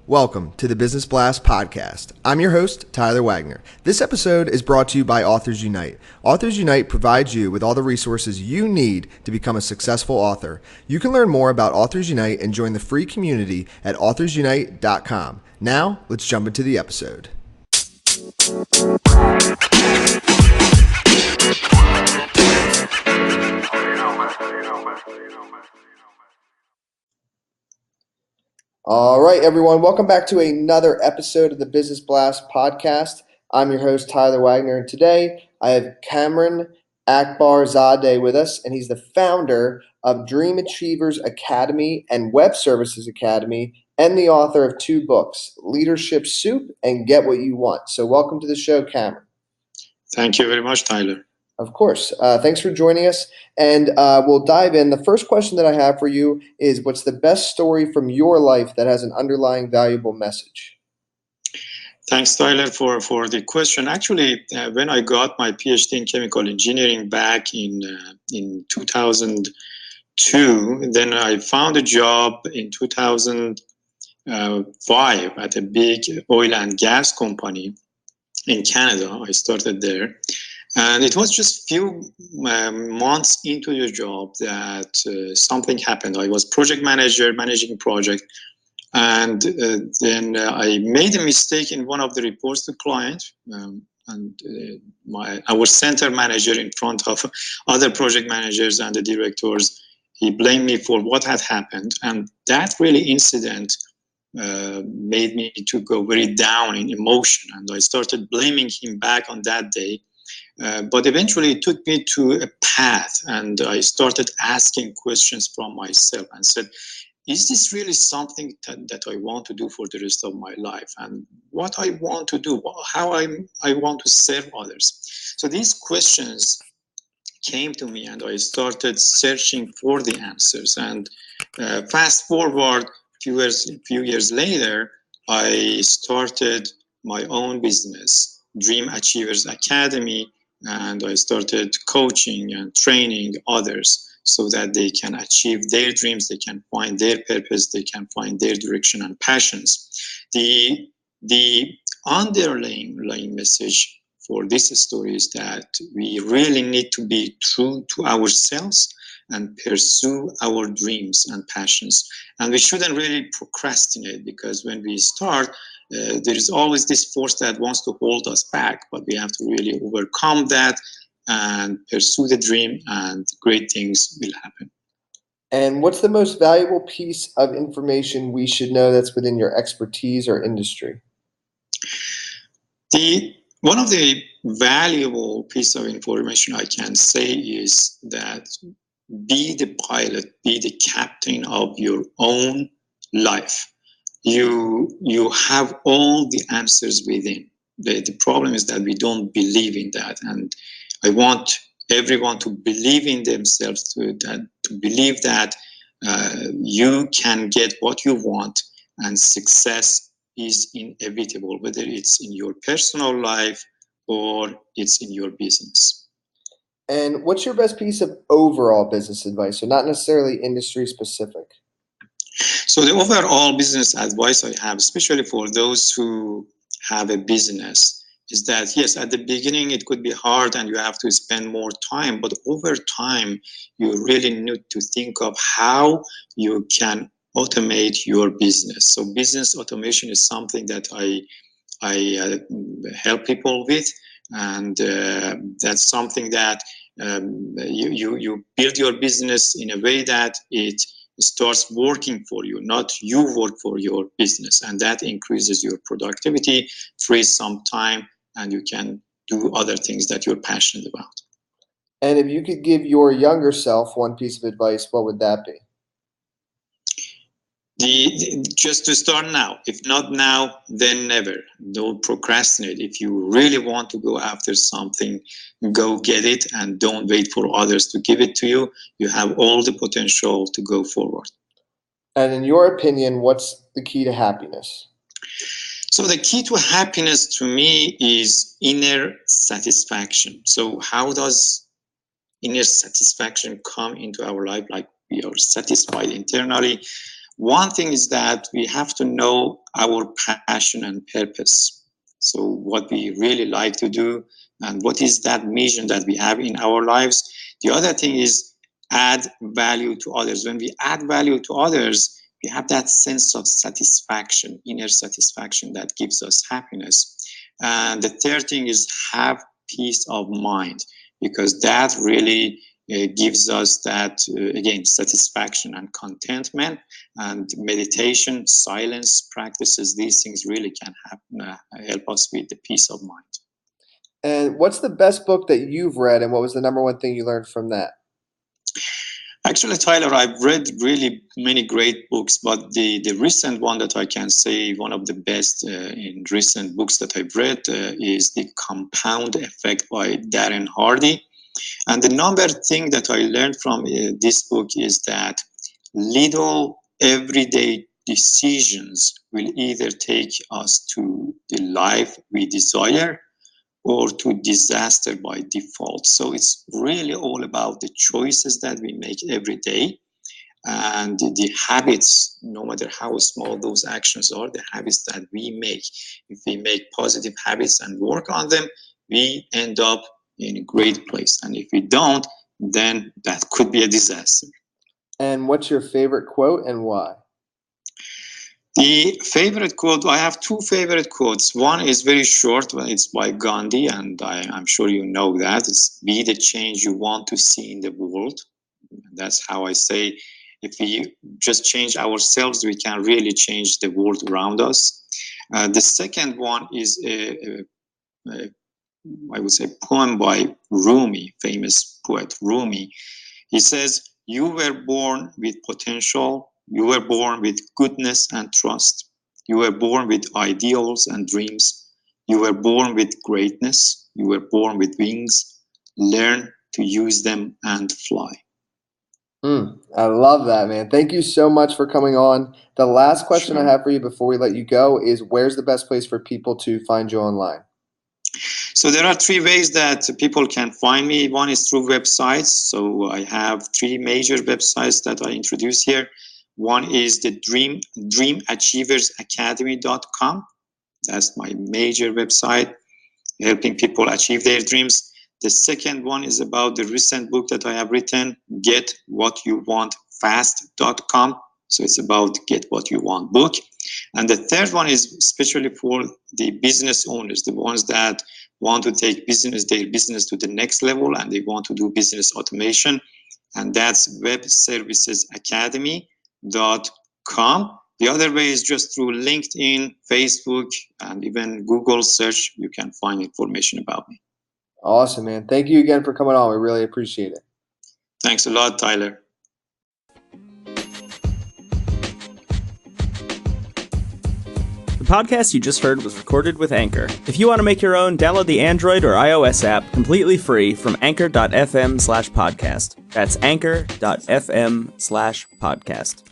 Welcome to the Business Blast podcast. I'm your host, Tyler Wagner. This episode is brought to you by Authors Unite. Authors Unite provides you with all the resources you need to become a successful author. You can learn more about Authors Unite and join the free community at authorsunite.com. Now, let's jump into the episode. All right, everyone. Welcome back to another episode of the Business Blast podcast. I'm your host, Tyler Wagner, and today I have Kamran Akbarzadeh with us, and he's the founder of Dream Achievers Academy and Web Services Academy, and the author of two books, Leadership Soup and Get What You Want. So welcome to the show, Kamran. Thank you very much, Tyler. Of course. Thanks for joining us. And we'll dive in. The first question that I have for you is, what's the best story from your life that has an underlying valuable message? Thanks, Tyler, for the question. Actually, when I got my PhD in chemical engineering back in 2002, then I found a job in 2005 at a big oil and gas company in Canada. I started there. And it was just few months into the job that something happened. I was project manager, managing project. And then I made a mistake in one of the reports to client. Our center manager in front of other project managers and the directors, he blamed me for what had happened. And that really incident made me to go very down in emotion. And I started blaming him back on that day. But eventually it took me to a path, and I started asking questions from myself and said, is this really something that I want to do for the rest of my life? And what I want to do, how I want to serve others? So these questions came to me, and I started searching for the answers. And fast forward few years later, I started my own business, Dream Achievers Academy, and I started coaching and training others so that they can achieve their dreams, they can find their purpose, they can find their direction and passions. The underlying message for this story is that we really need to be true to ourselves and pursue our dreams and passions. And we shouldn't really procrastinate, because when we start, there is always this force that wants to hold us back, but we have to really overcome that and pursue the dream, and great things will happen. And what's the most valuable piece of information we should know that's within your expertise or industry? One of the valuable piece of information I can say is that be the pilot, be the captain of your own life. You have all the answers within. The problem is that we don't believe in that, and I want everyone to believe in themselves, to believe that you can get what you want, and success is inevitable, whether it's in your personal life or it's in your business. And what's your best piece of overall business advice, so not necessarily industry specific? So the overall business advice I have, especially for those who have a business, is that yes, at the beginning it could be hard and you have to spend more time, but over time you really need to think of how you can automate your business. So business automation is something that I help people with, and that's something that you build your business in a way that it starts working for you, not you work for your business, and that increases your productivity, frees some time, and you can do other things that you're passionate about. And if you could give your younger self one piece of advice, what would that be? Just to start now. If not now, then never. Don't procrastinate. If you really want to go after something, go get it, and don't wait for others to give it to you. You have all the potential to go forward. And in your opinion, what's the key to happiness? So the key to happiness to me is inner satisfaction. So how does inner satisfaction come into our life? Like we are satisfied internally. One thing is that we have to know our passion and purpose. So what we really like to do and what is that mission that we have in our lives. The other thing is add value to others. When we add value to others, we have that sense of satisfaction, inner satisfaction that gives us happiness. And the third thing is have peace of mind, because that really gives us that, again, satisfaction and contentment. And meditation, silence practices, these things really can help us with the peace of mind. And what's the best book that you've read, and what was the number one thing you learned from that? Actually, Tyler, I've read really many great books, but the recent one that I can say, one of the best in recent books that I've read is The Compound Effect by Darren Hardy. And the number thing that I learned from this book is that little everyday decisions will either take us to the life we desire or to disaster by default. So it's really all about the choices that we make every day and the habits, no matter how small those actions are, the habits that we make. If we make positive habits and work on them, we end up in a great place. And if we don't, then that could be a disaster. And what's your favorite quote and why? The favorite quote, I have two favorite quotes. One is very short, it's by Gandhi, and I'm sure you know that. It's be the change you want to see in the world. That's how I say, if we just change ourselves, we can really change the world around us. The second one is I would say, poem by Rumi, famous poet Rumi. He says, "You were born with potential. You were born with goodness and trust. You were born with ideals and dreams. You were born with greatness. You were born with wings. Learn to use them and fly." I love that, man. Thank you so much for coming on. The last question I have for you before we let you go is, where's the best place for people to find you online? So there are three ways that people can find me. One is through websites. So I have three major websites that I introduce here. One is the dreamachieversacademy.com. That's my major website, helping people achieve their dreams. The second one is about the recent book that I have written, getwhatyouwantfast.com. So it's about Get What You Want book. And the third one is especially for the business owners, the ones that want to take their business to the next level, and they want to do business automation. And that's webservicesacademy.com. The other way is just through LinkedIn, Facebook, and even Google search. You can find information about me. Awesome, man. Thank you again for coming on. We really appreciate it. Thanks a lot, Tyler. The podcast you just heard was recorded with Anchor. If you want to make your own, download the Android or iOS app completely free from anchor.fm/podcast. That's anchor.fm/podcast.